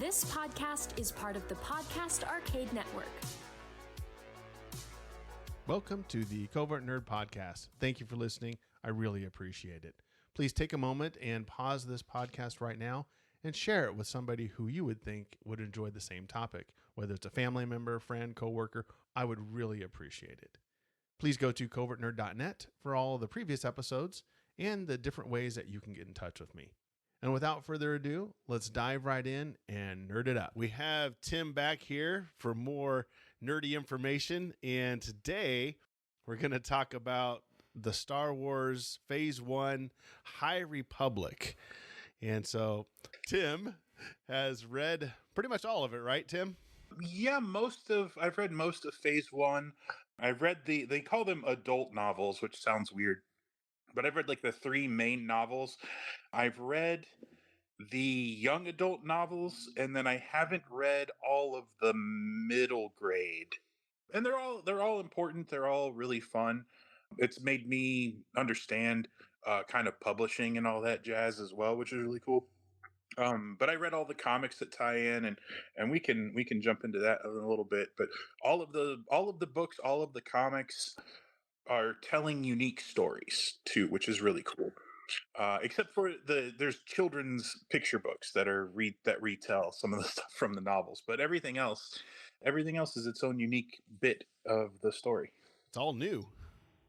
This podcast is part of the Podcast Arcade Network. Welcome to the Covert Nerd Podcast. Thank you for listening. I really appreciate it. Please take a moment and pause this podcast right now and share it with somebody who you would think would enjoy the same topic, whether it's a family member, friend, coworker. I would really appreciate it. Please go to covertnerd.net for all of the previous episodes and the different ways that you can get in touch with me. And without further ado, let's dive right in and nerd it up. We have Tim back here for more nerdy information. And today we're going to talk about the Star Wars Phase 1 High Republic. And so Tim has read pretty much all of it, right, Tim? Yeah, I've read most of Phase 1. I've read they call them adult novels, which sounds weird. But I've read like the three main novels. I've read the young adult novels, and then I haven't read all of the middle grade. And they're all important. They're all really fun. It's made me understand kind of publishing and all that jazz as well, which is really cool. But I read all the comics that tie in, and we can jump into that in a little bit. But all of the books, all of the comics are telling unique stories too, which is really cool. Except for there's children's picture books that retell some of the stuff from the novels, but everything else is its own unique bit of the story. It's all new.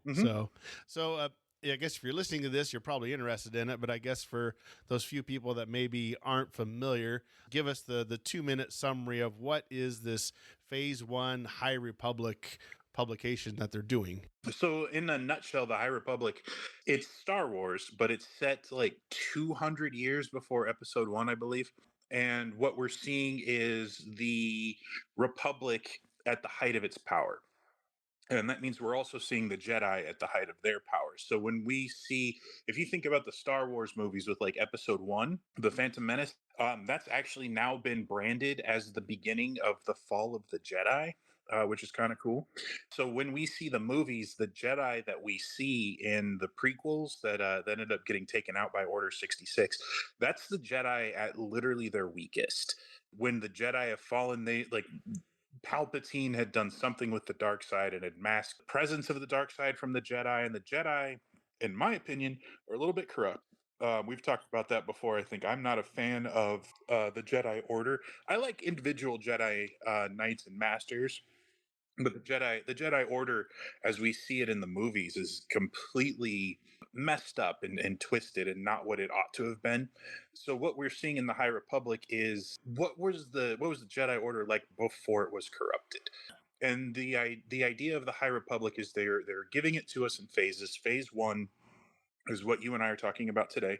Mm-hmm. I guess if you're listening to this, you're probably interested in it, but I guess for those few people that maybe aren't familiar, give us the 2-minute summary of what is this Phase 1 High Republic publication that they're doing. So in a nutshell, the High Republic, it's Star Wars, but it's set like 200 years before Episode 1, I believe. And what we're seeing is the Republic at the height of its power. And that means we're also seeing the Jedi at the height of their powers. So when we see, if you think about the Star Wars movies with like Episode 1, The Phantom Menace, that's actually now been branded as the beginning of the fall of the Jedi. Which is kind of cool. So when we see the movies, the Jedi that we see in the prequels that ended up getting taken out by Order 66, that's the Jedi at literally their weakest. When the Jedi have fallen, Palpatine had done something with the dark side and had masked the presence of the dark side from the Jedi, and the Jedi, in my opinion, are a little bit corrupt. We've talked about that before. I think I'm not a fan of the Jedi Order. I like individual Jedi Knights and Masters. But the Jedi Order, as we see it in the movies, is completely messed up and twisted and not what it ought to have been. So what we're seeing in the High Republic is what was the Jedi Order like before it was corrupted. And the idea of the High Republic is they're giving it to us in phases. Phase 1 is what you and I are talking about today.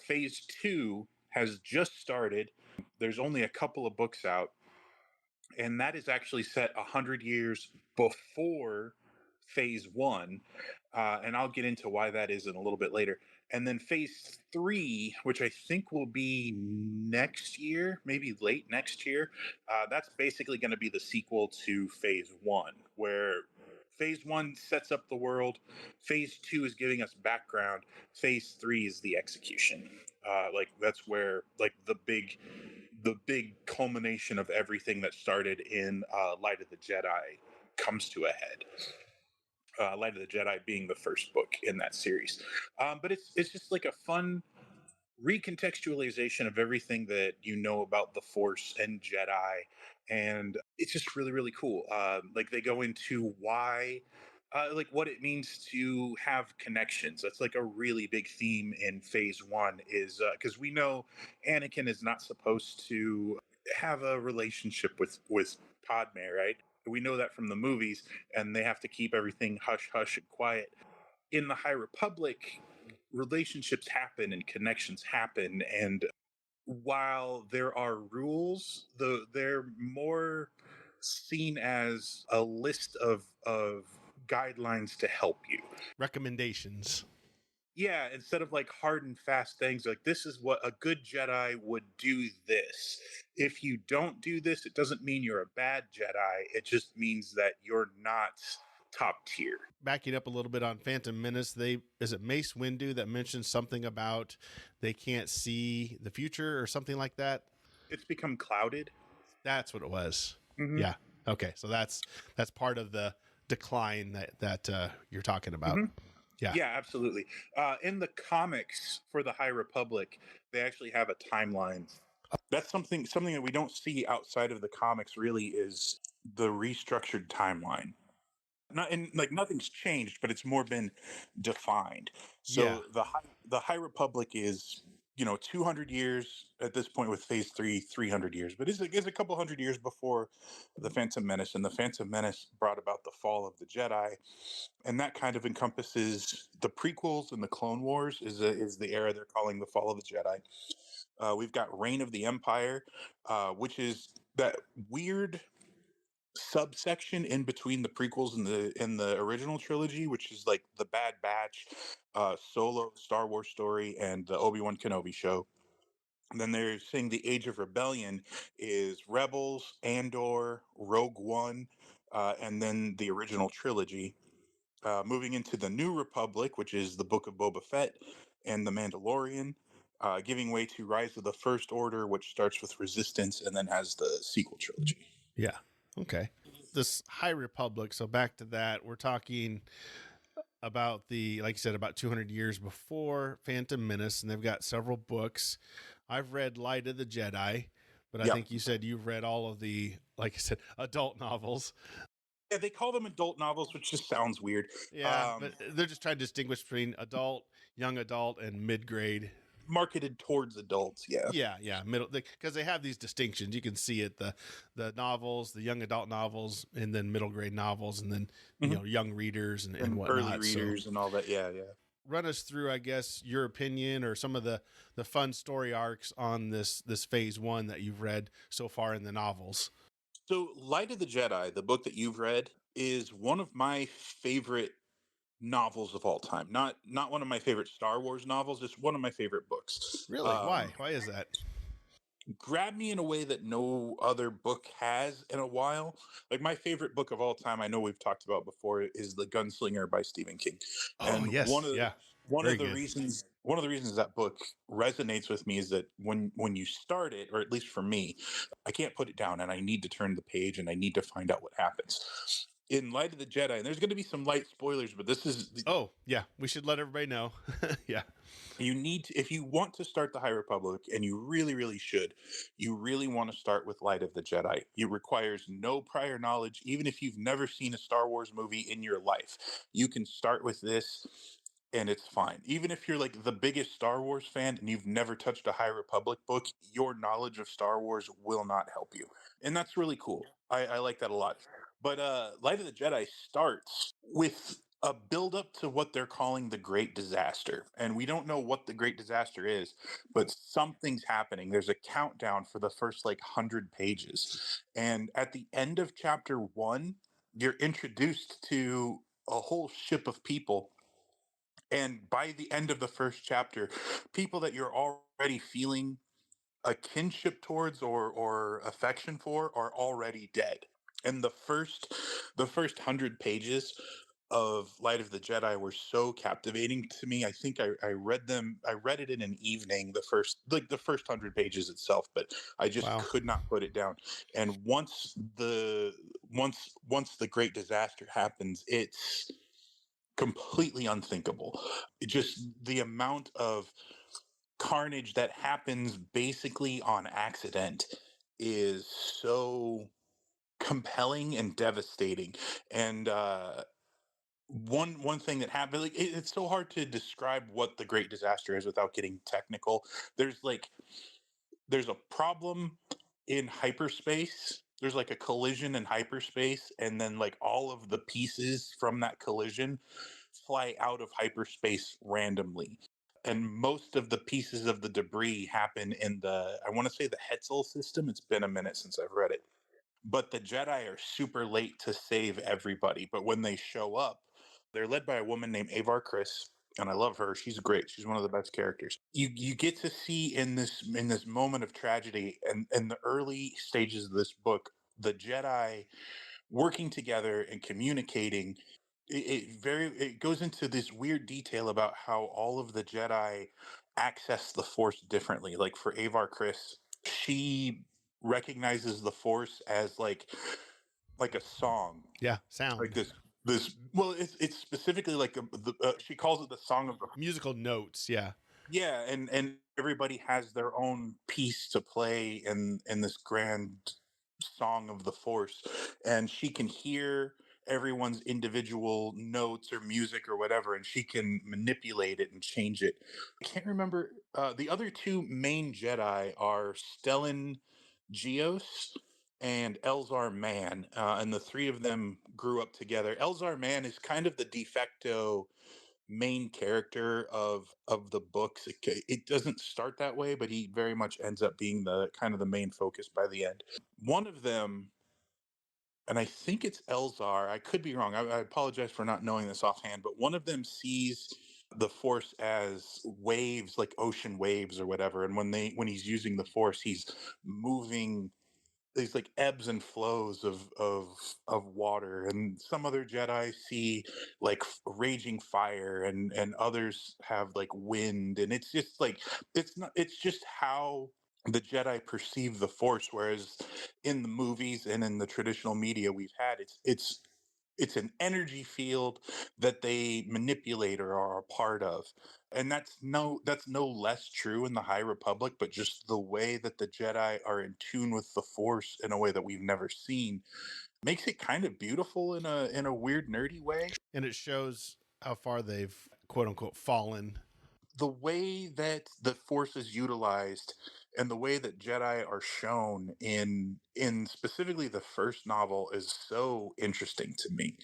Phase 2 has just started. There's only a couple of books out. And that is actually set 100 years before Phase 1. And I'll get into why that is in a little bit later. And then Phase 3, which I think will be next year, maybe late next year, that's basically going to be the sequel to Phase 1, where Phase 1 sets up the world. Phase 2 is giving us background. Phase 3 is the execution. That's where the big culmination of everything that started in Light of the Jedi comes to a head. Light of the Jedi being the first book in that series. But it's just like a fun recontextualization of everything that you know about the Force and Jedi. And it's just really, really cool. They go into why... what it means to have connections. That's like a really big theme in Phase 1 is because we know Anakin is not supposed to have a relationship with Padme, right? We know that from the movies, and they have to keep everything hush hush and quiet. In the High Republic, relationships happen and connections happen, and while there are rules, they're more seen as a list of guidelines to help you. Recommendations. Yeah, instead of like hard and fast things, like this is what a good Jedi would do this. If you don't do this, it doesn't mean you're a bad Jedi. It just means that you're not top tier. Backing up a little bit on Phantom Menace, is it Mace Windu that mentions something about they can't see the future or something like that? It's become clouded. That's what it was. Mhm. Yeah. Okay. So that's part of the decline that you're talking about. Mhm. Yeah. Yeah, absolutely. In the comics for the High Republic, they actually have a timeline. That's something that we don't see outside of the comics. Really, is the restructured timeline. Not and like nothing's changed, but it's more been defined. Yeah. So the High Republic is 200 years at this point with Phase 3, 300 years, but is a couple hundred years before the Phantom Menace, and the Phantom Menace brought about the fall of the Jedi, and that kind of encompasses the prequels and the Clone Wars is the era they're calling the fall of the Jedi. We've got Reign of the Empire, which is that weird subsection in between the prequels and the original trilogy, which is like the Bad Batch, Solo, Star Wars story, and the Obi-Wan Kenobi show. And then they're saying the Age of Rebellion is Rebels, Andor, Rogue One, and then the original trilogy. Moving into the New Republic, which is the Book of Boba Fett and the Mandalorian, giving way to Rise of the First Order, which starts with Resistance and then has the sequel trilogy. Yeah. Okay. This High Republic. So back to that, we're talking about like you said, about 200 years before Phantom Menace, and they've got several books. I've read Light of the Jedi, but I Yep. think you said you've read all of the, like I said, adult novels. Yeah, they call them adult novels, which just sounds weird. Yeah, but they're just trying to distinguish between adult, young adult, and mid grade. Marketed towards adults, yeah. Yeah, middle, because they have these distinctions. You can see it, the novels, the young adult novels, and then middle grade novels, and then young readers and whatnot. Early readers and all that. Yeah. Run us through, I guess, your opinion or some of the fun story arcs on this Phase 1 that you've read so far in the novels. So, Light of the Jedi, the book that you've read, is one of my favorite novels of all time. Not one of my favorite Star Wars novels. It's one of my favorite books. Really? Why? Why is that? Grabbed me in a way that no other book has in a while. Like my favorite book of all time, I know we've talked about before, is The Gunslinger by Stephen King. Oh, And yes. Yeah. one Very of the good. reasons that book resonates with me is that when you start it, or at least for me, I can't put it down and I need to turn the page and I need to find out what happens. In Light of the Jedi, and there's going to be some light spoilers, but this is Oh, yeah. We should let everybody know. Yeah. you need to, if you want to start the High Republic, and you really, really should, you really want to start with Light of the Jedi. It requires no prior knowledge, even if you've never seen a Star Wars movie in your life. You can start with this and it's fine. Even if you're like the biggest Star Wars fan and you've never touched a High Republic book, your knowledge of Star Wars will not help you. And that's really cool. I like that a lot. But Light of the Jedi starts with a build up to what they're calling the Great Disaster. And we don't know what the Great Disaster is, but something's happening. There's a countdown for the first like 100 pages. And at the end of chapter 1, you're introduced to a whole ship of people, and by the end of the first chapter, people that you're already feeling a kinship towards or affection for are already dead. And the first 100 pages of Light of the Jedi were so captivating to me. I think I read them. I read it in an evening. The first 100 pages itself, but I just Wow. could not put it down. And once the Great Disaster happens, it's completely unthinkable. Just the amount of carnage that happens basically on accident is so compelling and devastating. And one thing that happened, like it's so hard to describe what the Great Disaster is without getting technical. There's a problem in hyperspace. There's like a collision in hyperspace, and then like all of the pieces from that collision fly out of hyperspace randomly. And most of the pieces of the debris happen in I want to say the Hetzel system. It's been a minute since I've read it. But the Jedi are super late to save everybody. But when they show up, they're led by a woman named Avar Kriss, and I love her. She's great. She's one of the best characters. You get to see in this moment of tragedy and in the early stages of this book, the Jedi working together and communicating. It goes into this weird detail about how all of the Jedi access the Force differently. Like for Avar Kriss, she recognizes the Force as like a song, Yeah, like sound. this. Well, it's specifically like she calls it the song of the Musical notes. Yeah. yeah, and everybody has their own piece to play in this grand song of the Force, and she can hear everyone's individual notes or music or whatever, and she can manipulate it and change it. I can't remember. The other two main Jedi are Stellan Geos and Elzar Mann, and the three of them grew up together. Elzar Mann is kind of the de facto main character of the books. It doesn't start that way, but he very much ends up being the kind of the main focus by the end. One of them, and I think it's Elzar. I could be wrong. I apologize for not knowing this offhand, but one of them sees the Force as waves, like ocean waves or whatever. And when he's using the Force, he's moving these like ebbs and flows of water, and some other Jedi see like raging fire, and others have like wind, and it's just like it's just how the Jedi perceive the Force. Whereas in the movies and in the traditional media we've had, it's an energy field that they manipulate or are a part of. And that's no less true in the High Republic, but just the way that the Jedi are in tune with the Force in a way that we've never seen makes it kind of beautiful in a weird nerdy way. And it shows how far they've quote unquote fallen. The way that the Force is utilized and the way that Jedi are shown in specifically the first novel is so interesting to me,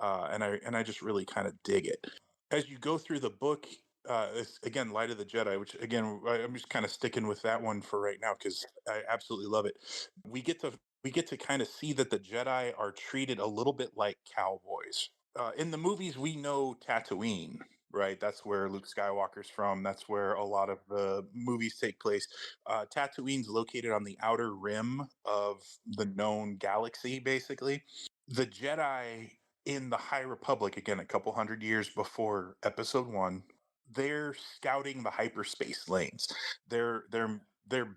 and I just really kind of dig it. As you go through the book, it's, again, Light of the Jedi, which again I'm just kind of sticking with that one for right now because I absolutely love it. We get to kind of see that the Jedi are treated a little bit like cowboys. In the movies, we know Tatooine, right? That's where Luke Skywalker's from. That's where a lot of the movies take place. Tatooine's located on the outer rim of the known galaxy, basically. The Jedi in the High Republic, again, a couple hundred years before Episode One, they're scouting the hyperspace lanes. They're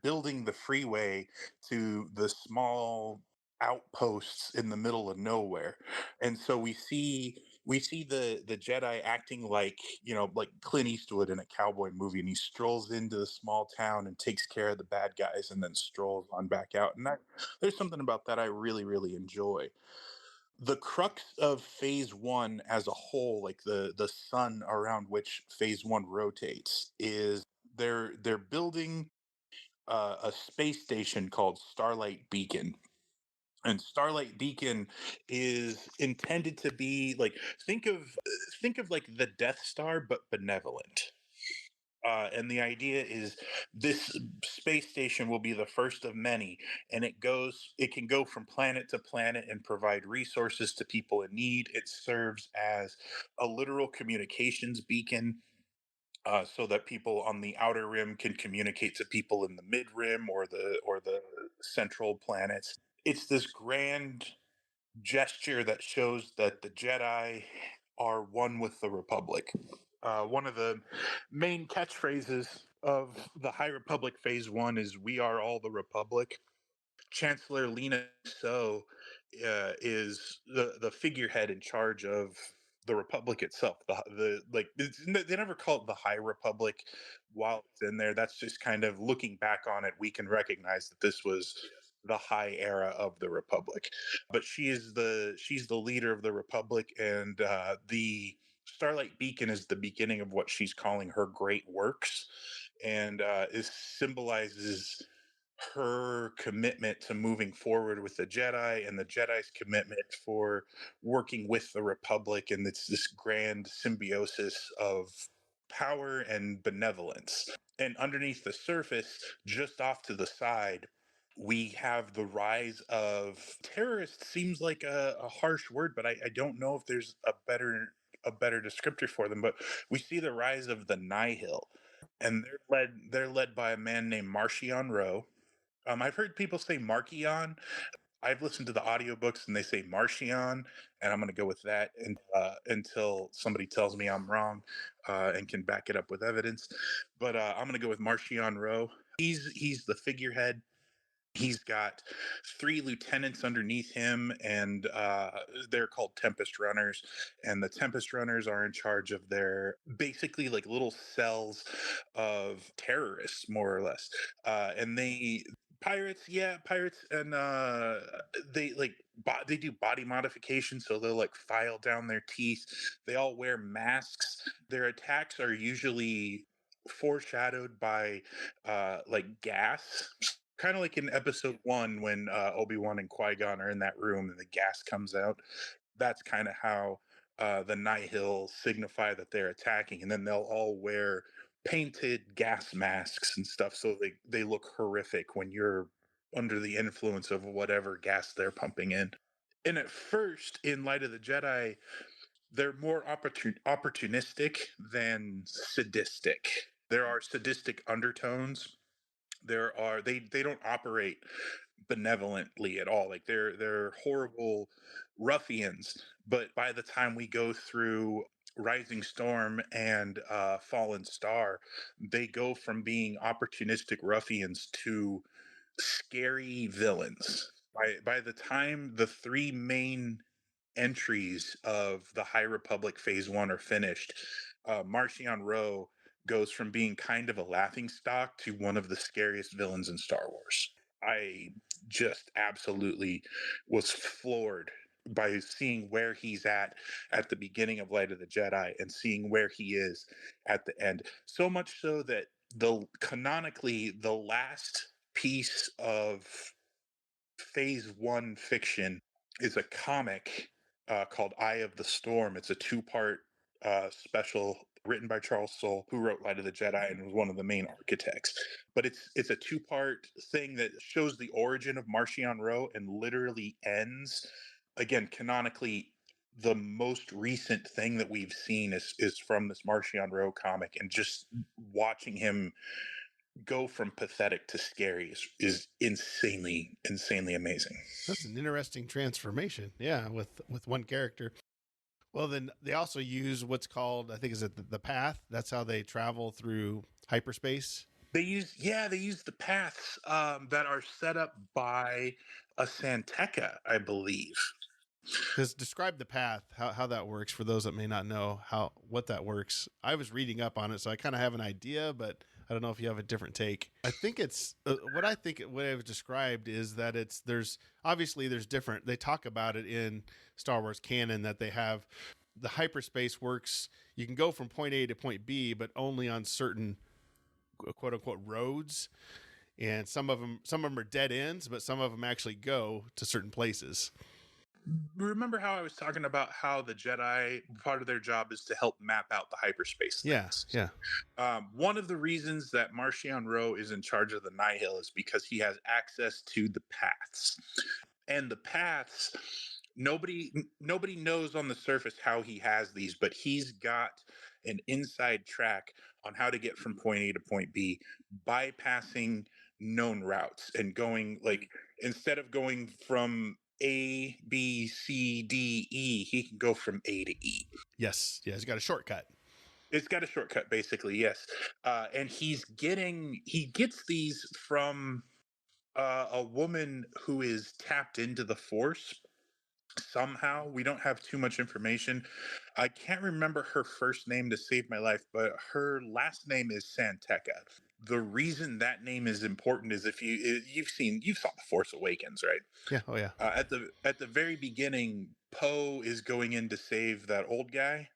building the freeway to the small outposts in the middle of nowhere, and so we see the Jedi acting like, like Clint Eastwood in a cowboy movie, and he strolls into the small town and takes care of the bad guys, and then strolls on back out. And there's something about that I really really enjoy. The crux of phase one as a whole, like the sun around which phase one rotates, is they're building a space station called Starlight Beacon. And Starlight Beacon is intended to be like, think of like the Death Star but benevolent. And the idea is this space station will be the first of many, and it can go from planet to planet and provide resources to people in need. It serves as a literal communications beacon, so that people on the outer rim can communicate to people in the mid rim or the central planets. It's this grand gesture that shows that the Jedi are one with the Republic. One of the main catchphrases of the High Republic Phase One is "We are all the Republic." Chancellor Lena So is the figurehead in charge of the Republic itself. They never call it the High Republic while it's in there. That's just kind of looking back on it. We can recognize that this was the high era of the Republic, but she's the leader of the Republic, and the Starlight Beacon is the beginning of what she's calling her great works, and it symbolizes her commitment to moving forward with the Jedi and the Jedi's commitment for working with the Republic, and it's this grand symbiosis of power and benevolence. And underneath the surface, just off to the side, we have the rise of terrorists. Seems like a harsh word, but I don't know if there's a better descriptor for them. But we see the rise of the Nihil, and they're led by a man named Marchion Ro. I've heard people say Markion. I've listened to the audiobooks and they say Marchion, and I'm going to go with that until somebody tells me I'm wrong and can back it up with evidence. But I'm going to go with Marchion Ro. He's the figurehead. He's got 3 lieutenants underneath him, and they're called Tempest Runners. And the Tempest Runners are in charge of their basically like little cells of terrorists, more or less. And they pirates, yeah, pirates, and they like they do body modification, so they'll like file down their teeth. They all wear masks. Their attacks are usually foreshadowed by like gas, kind of like in episode 1 when Obi-Wan and Qui-Gon are in that room and the gas comes out. That's kind of how the Nihil signify that they're attacking, and then they'll all wear painted gas masks and stuff, so they look horrific when you're under the influence of whatever gas they're pumping in. And at first, in Light of the Jedi, they're more opportunistic than sadistic. There are sadistic undertones. They don't operate benevolently at all. Like they're horrible ruffians. But by the time we go through Rising Storm and Fallen Star, they go from being opportunistic ruffians to scary villains. By the time the 3 main entries of the High Republic Phase 1 are finished, Marcion Ro goes from being kind of a laughing stock to one of the scariest villains in Star Wars. I just absolutely was floored by seeing where he's at the beginning of Light of the Jedi and seeing where he is at the end. So much so that canonically the last piece of Phase 1 fiction is a comic called Eye of the Storm. It's a 2-part special written by Charles Soule, who wrote Light of the Jedi and was one of the main architects. But it's a 2-part thing that shows the origin of Marcion Ro and literally ends, again, canonically. The most recent thing that we've seen is from this Marcion Ro comic, and just watching him go from pathetic to scary is insanely amazing. That's an interesting transformation. Yeah, with one character. Well, then they also use what's called, I think, is it the path? That's how they travel through hyperspace. They use the paths that are set up by a San Tekka, I believe. Because describe the path, how that works for those that may not know what that works. I was reading up on it, so I kind of have an idea, but I don't know if you have a different take. I think it's what I've described is that there's different. They talk about it in Star Wars canon that they have the hyperspace works. You can go from point A to point B, but only on certain quote unquote roads. And some of them are dead ends, but some of them actually go to certain places. Remember how I was talking about how the Jedi, part of their job is to help map out the hyperspace things? Yeah. One of the reasons that Marcion Ro is in charge of the Nihil is because he has access to the paths. And the paths, nobody knows on the surface how he has these, but he's got an inside track on how to get from point A to point B, bypassing known routes and going, like, instead of going from A, B, C, D, E, he can go from A to E. Yes. Yeah, he's got a shortcut. It's got a shortcut, basically, yes. And he gets these from a woman who is tapped into the Force somehow. We don't have too much information. I can't remember her first name to save my life, but her last name is San Tekka. The reason that name is important is if you saw The Force Awakens, right? Yeah. Oh yeah. At the very beginning, Poe is going in to save that old guy.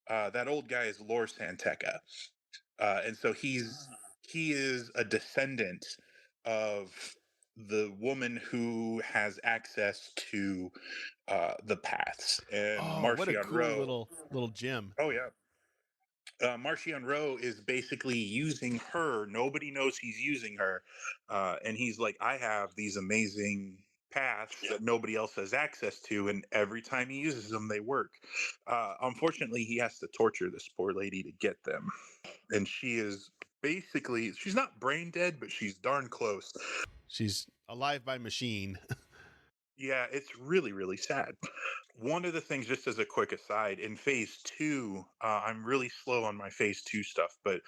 That old guy is Lor San Tekka, and so he is a descendant of the woman who has access to the paths. And What a cool Ro, little gem. oh yeah. Marcion Ro is basically using her. Nobody knows he's using her. And he's like, I have these amazing paths that nobody else has access to. And every time he uses them, they work. Unfortunately, he has to torture this poor lady to get them. And she is basically, she's not brain dead, but she's darn close. She's alive by machine. Yeah, it's really, really sad. One of the things, just as a quick aside, in phase two, I'm really slow on my phase two stuff, but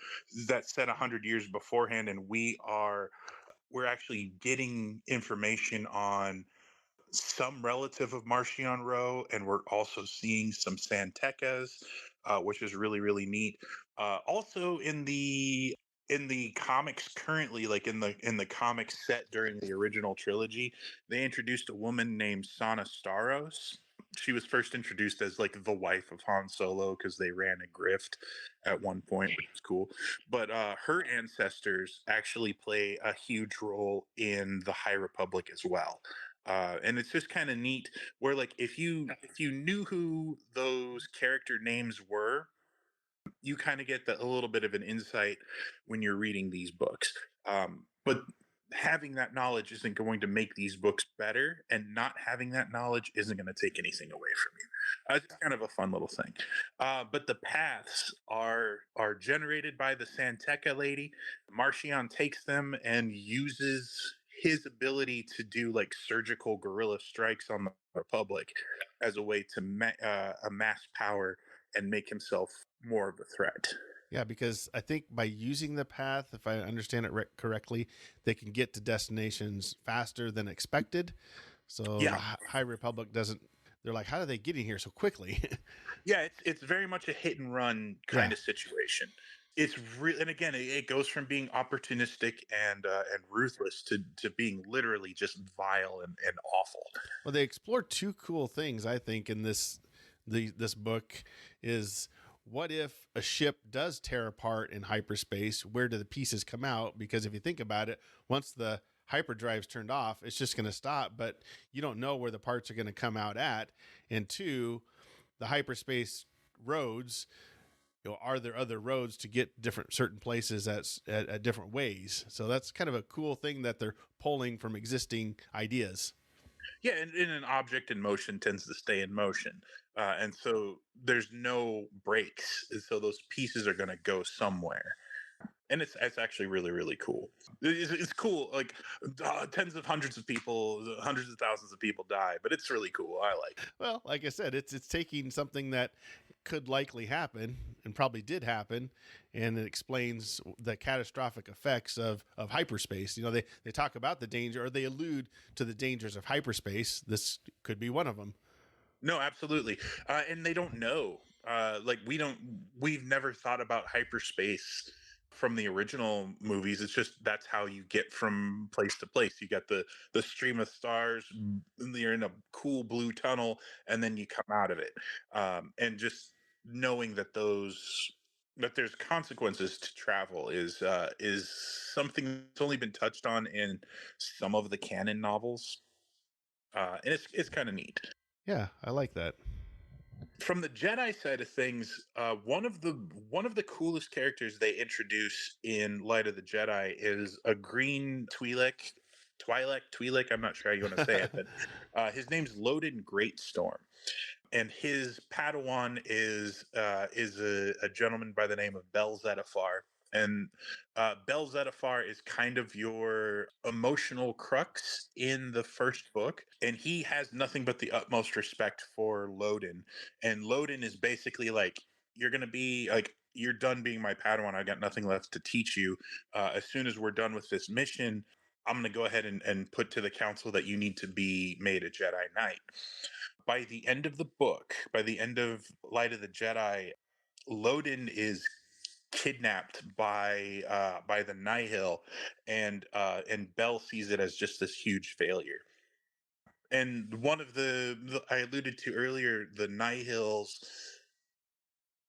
that's set 100 years beforehand, and we're actually getting information on some relative of Marcion Rowe, and we're also seeing some Santecas, which is really, really neat. Also in the comics currently, like in the comics set during the original trilogy, they introduced a woman named Sana Staros. She was first introduced as like the wife of Han Solo because they ran a grift at one point, which is cool. But her ancestors actually play a huge role in the High Republic as well. And it's just kind of neat where like if you knew who those character names were, you kind of get a little bit of an insight when you're reading these books. But having that knowledge isn't going to make these books better, and not having that knowledge isn't going to take anything away from you. It's kind of a fun little thing. But the paths are generated by the Santeca lady. Marcion takes them and uses his ability to do like surgical guerrilla strikes on the Republic as a way to amass power and make himself more of a threat. Yeah, because I think by using the path, if I understand it correctly, they can get to destinations faster than expected. So the Yeah, High Republic doesn't. They're like, how do they get in here so quickly? yeah, it's very much a hit and run Yeah. kind of situation. It's real, and again, it goes from being opportunistic and ruthless to being literally just vile and awful. Well, they explore two cool things, I think, in this book is what if a ship does tear apart in hyperspace? Where do the pieces come out? Because if you think about it, once the hyperdrive's turned off, it's just going to stop, but you don't know where the parts are going to come out at. And two, the hyperspace roads, are there other roads to get different certain places at different ways? So that's kind of a cool thing that they're pulling from existing ideas. Yeah, and an object in motion tends to stay in motion, and so there's no breaks, and so those pieces are going to go somewhere. And it's actually really, really cool. It's cool. Like tens of hundreds of people, hundreds of thousands of people die, but it's really cool. I like it. Well, like I said, it's taking something that could likely happen and probably did happen, and it explains the catastrophic effects of hyperspace. They talk about the danger, or they allude to the dangers of hyperspace. This could be one of them. No, absolutely. And they don't know. Like we've never thought about hyperspace from the original movies. It's just that's how you get from place to place. You got the stream of stars, and you're in a cool blue tunnel, and then you come out of it. And just knowing that there's consequences to travel is something that's only been touched on in some of the canon novels. And it's kind of neat. Yeah, I like that. From the Jedi side of things, one of the coolest characters they introduce in Light of the Jedi is a green Twi'lek. I'm not sure how you want to say it, but his name's Loden Greatstorm, and his Padawan is a gentleman by the name of Bel Zettifar. And Bel Zettifar is kind of your emotional crux in the first book, and he has nothing but the utmost respect for Loden. And Loden is basically like, you're gonna be like, you're done being my Padawan. I got nothing left to teach you. As soon as we're done with this mission, I'm gonna go ahead and put to the council that you need to be made a Jedi Knight. By the end of the book, by the end of Light of the Jedi, Loden is kidnapped by the Nihil, and Bell sees it as just this huge failure. And one of the I alluded to earlier, the Nihil's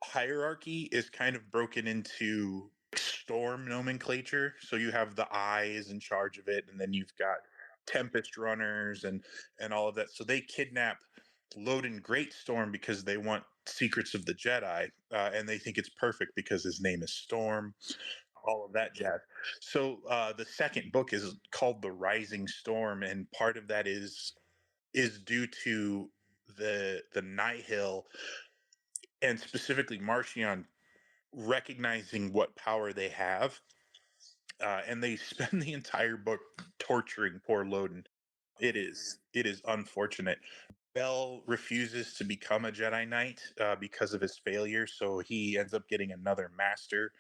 hierarchy is kind of broken into storm nomenclature. So you have the eyes in charge of it, and then you've got Tempest runners and all of that. So they kidnap Loden Greatstorm because they want secrets of the Jedi, and they think it's perfect because his name is Storm. All of that jazz. So the second book is called The Rising Storm, and part of that is due to the Nihil, and specifically Marcion, recognizing what power they have, and they spend the entire book torturing poor Loden. It is. It is unfortunate. Bell refuses to become a Jedi Knight because of his failure, so he ends up getting another master.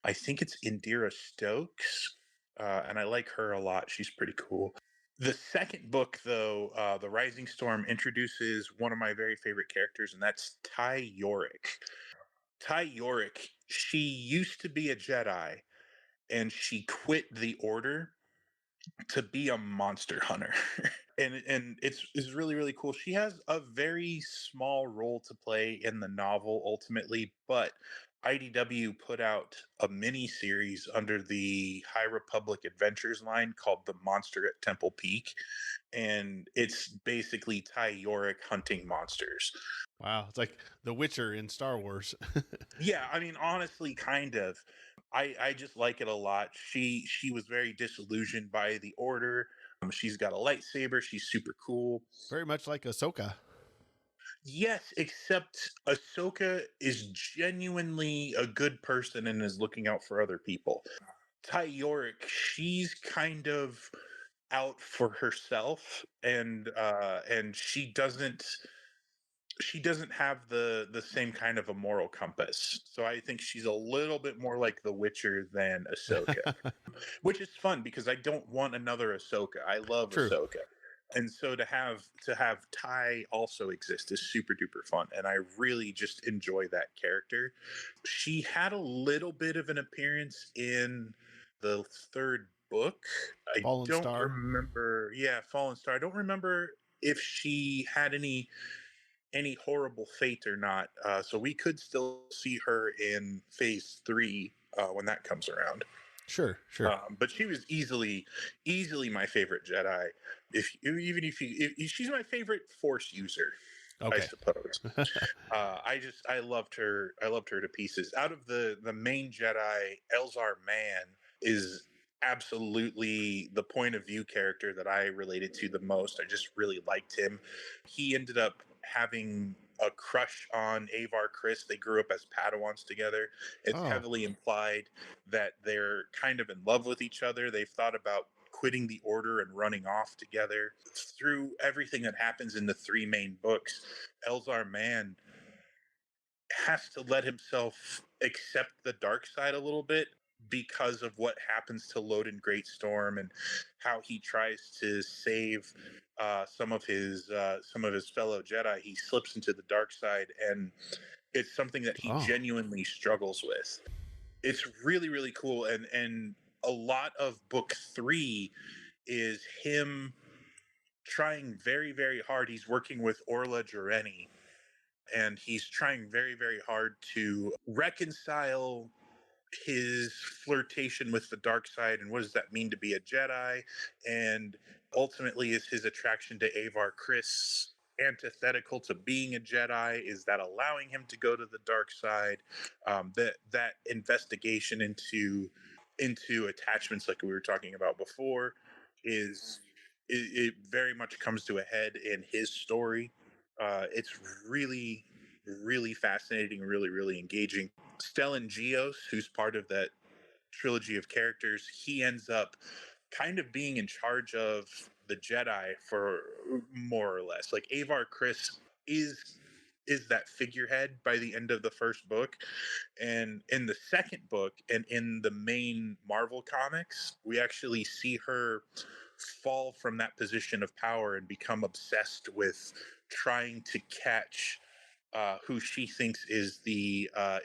I think it's Indira Stokes, and I like her a lot. She's pretty cool. The second book, though, The Rising Storm, introduces one of my very favorite characters, and that's Ty Yorick. Ty Yorick, she used to be a Jedi, and she quit the Order to be a monster hunter. And it's really really cool. She has a very small role to play in the novel ultimately, but IDW put out a mini series under the High Republic Adventures line called The Monster at Temple Peak, and it's basically Ty Yorick hunting monsters. Wow, it's like The Witcher in Star Wars. Yeah, I mean, honestly, kind of. I just like it a lot. She was very disillusioned by the Order. She's got a lightsaber. She's super cool. Very much like Ahsoka. Yes, except Ahsoka is genuinely a good person and is looking out for other people. Ty Yorick, she's kind of out for herself, and she doesn't have the same kind of a moral compass. So I think she's a little bit more like The Witcher than Ahsoka, which is fun because I don't want another Ahsoka. I love True. Ahsoka. And so to have Ty also exist is super duper fun, and I really just enjoy that character. She had a little bit of an appearance in the third book. I Fallen don't Star. remember. Yeah, Fallen Star. I don't remember if she had any horrible fate or not. So we could still see her in Phase 3 when that comes around. Sure. But she was easily my favorite Jedi. She's my favorite Force user, I Okay. suppose. I loved her. I loved her to pieces. Out of the main Jedi, Elzar Mann is absolutely the point of view character that I related to the most. I just really liked him. He ended up having a crush on Avar Kriss. They grew up as Padawans together. It's Oh. heavily implied that they're kind of in love with each other. They've thought about quitting the Order and running off together. Through everything that happens in the three main books, Elzar Mann has to let himself accept the dark side a little bit because of what happens to Loden Greatstorm and how he tries to save some of his fellow Jedi. He slips into the dark side, and it's something that he Oh. genuinely struggles with. It's really really cool, and a lot of book 3 is him trying very very hard. He's working with Orla Jareni, and he's trying very very hard to reconcile his flirtation with the dark side and what does that mean to be a Jedi, and ultimately is his attraction to Avar Kriss antithetical to being a Jedi? Is that allowing him to go to the dark side? That investigation into attachments, like we were talking about before, is it very much comes to a head in his story. It's really really fascinating, really really engaging. Stellan Gios, who's part of that trilogy of characters, he ends up kind of being in charge of the Jedi for more or less. Like Avar Kriss is that figurehead by the end of the first book, and in the second book and in the main Marvel comics, we actually see her fall from that position of power and become obsessed with trying to catch who she thinks is the Eye,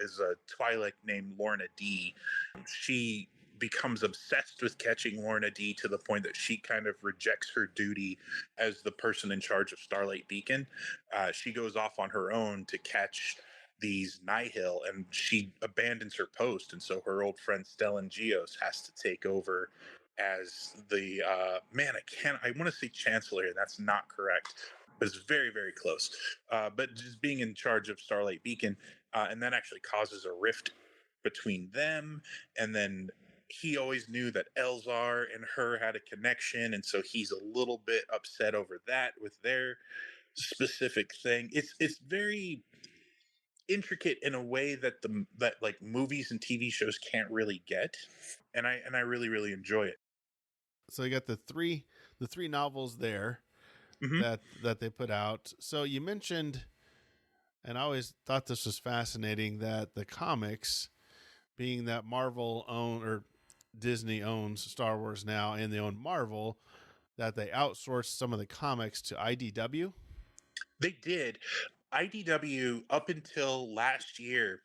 is a Twi'lek named Lorna Dee. She becomes obsessed with catching Lorna Dee to the point that she kind of rejects her duty as the person in charge of Starlight Beacon. She goes off on her own to catch these Nihil, and she abandons her post, and so her old friend Stellan Gios has to take over as the I want to say Chancellor, and that's not correct. It's very very close, but just being in charge of Starlight Beacon, and that actually causes a rift between them. And then he always knew that Elzar and her had a connection, and so he's a little bit upset over that with their specific thing. It's very intricate in a way that that like movies and TV shows can't really get, and I really really enjoy it. So you got the the 3 novels there Mhm. that they put out. So you mentioned, and I always thought this was fascinating, that the comics, being that Marvel own or Disney owns Star Wars now and they own Marvel, that they outsourced some of the comics to IDW. They did. IDW, up until last year,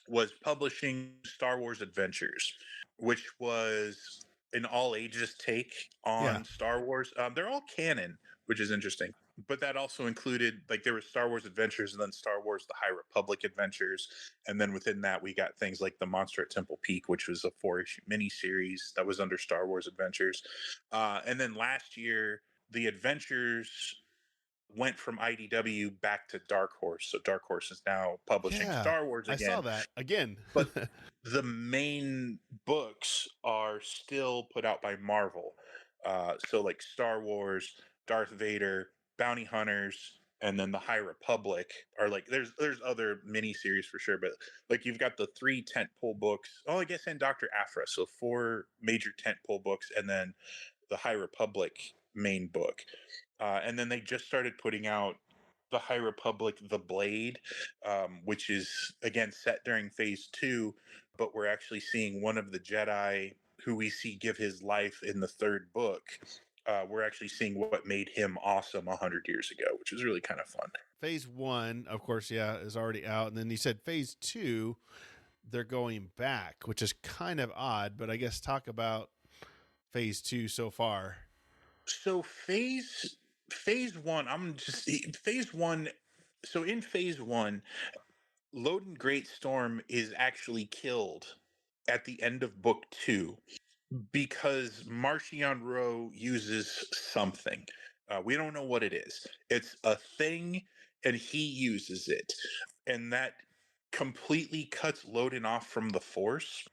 was publishing Star Wars Adventures, which was an all ages take Yeah. on Star Wars. They're all canon, which is interesting. But that also included, like, there was Star Wars Adventures and then Star Wars The High Republic Adventures. And then within that, we got things like The Monster at Temple Peak, which was a 4-issue miniseries that was under Star Wars Adventures. And then last year, the Adventures went from IDW back to Dark Horse. So Dark Horse is now publishing Yeah. Star Wars I saw again. that again. But the main books are still put out by Marvel. So like Star Wars, Darth Vader, Bounty Hunters, and then the High Republic are like there's other miniseries for sure, but like you've got the 3 tentpole books. Oh, I guess and Dr. Aphra. So 4 major tentpole books, and then the High Republic main book. And then they just started putting out the High Republic, The Blade, which is again set during Phase 2, but we're actually seeing one of the Jedi who we see give his life in the 3rd book. We're actually seeing what made him awesome 100 years ago, which is really kind of fun. Phase 1, of course, yeah, is already out. And then you said Phase 2, they're going back, which is kind of odd, but I guess talk about Phase 2 so far. So phase 1, phase 1. So in phase 1, Loden Greatstorm is actually killed at the end of book 2 because Marchion Ro uses something. We don't know what it is. It's a thing, and he uses it, and that completely cuts Loden off from the Force.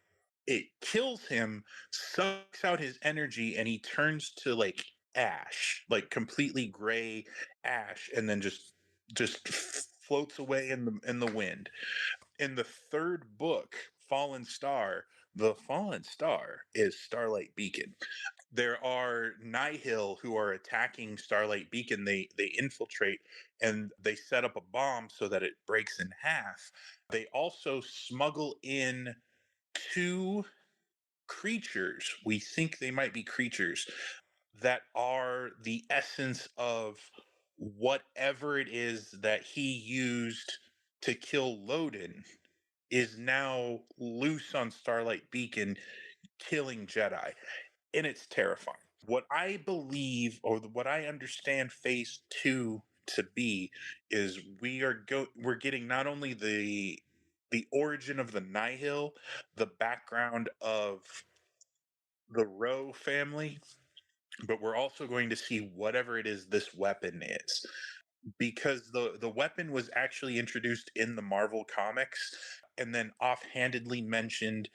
It kills him, sucks out his energy, and he turns to like ash, like completely gray ash, and then just floats away in the wind. In the 3rd book, Fallen Star, the Fallen Star is Starlight Beacon. There are Nihil who are attacking Starlight Beacon. They infiltrate and they set up a bomb so that it breaks in half. They also smuggle in 2 creatures. We think they might be creatures that are the essence of whatever it is that he used to kill Loden is now loose on Starlight Beacon, killing Jedi. And it's terrifying. What I believe, or what I understand Phase 2 to be, is we're getting not only the origin of the Nihil, the background of the Roe family, but we're also going to see whatever it is this weapon is, because the weapon was actually introduced in the Marvel comics and then offhandedly mentioned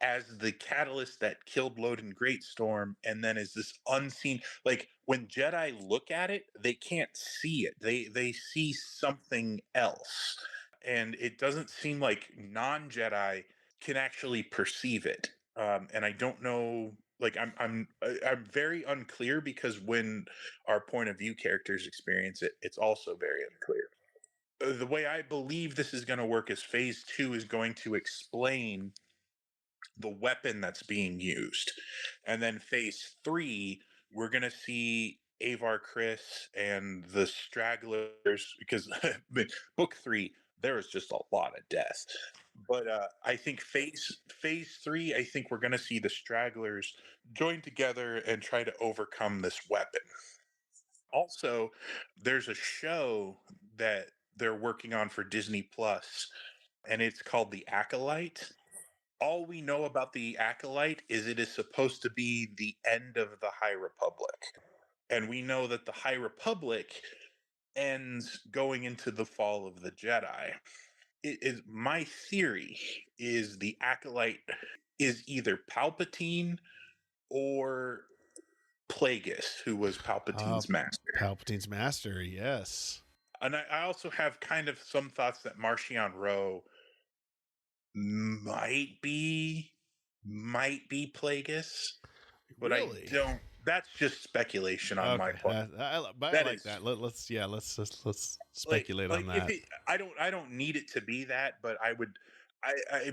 as the catalyst that killed Loden Greatstorm, and then is this unseen, like when Jedi look at it, they can't see it. They see something else. And it doesn't seem like non-Jedi can actually perceive it. And I don't know, like I'm very unclear, because when our point of view characters experience it, it's also very unclear. The way I believe this is going to work is Phase 2 is going to explain the weapon that's being used. And then Phase 3, we're going to see Avar Chris and the stragglers, because book 3, there is just a lot of death. But I think phase 3, I think we're going to see the stragglers join together and try to overcome this weapon. Also, there's a show that they're working on for Disney Plus, and it's called The Acolyte. All we know about the Acolyte is it is supposed to be the end of the High Republic. And we know that the High Republic ends going into the fall of the Jedi. It is my theory is the Acolyte is either Palpatine or Plagueis, who was Palpatine's master. Palpatine's master, yes. And I also have kind of some thoughts that Marchion Ro might be Plagueis, but Really? That's just speculation on my Okay, part. but I That like is that. Let's speculate like on if that. it, I don't need it to be that, but I would I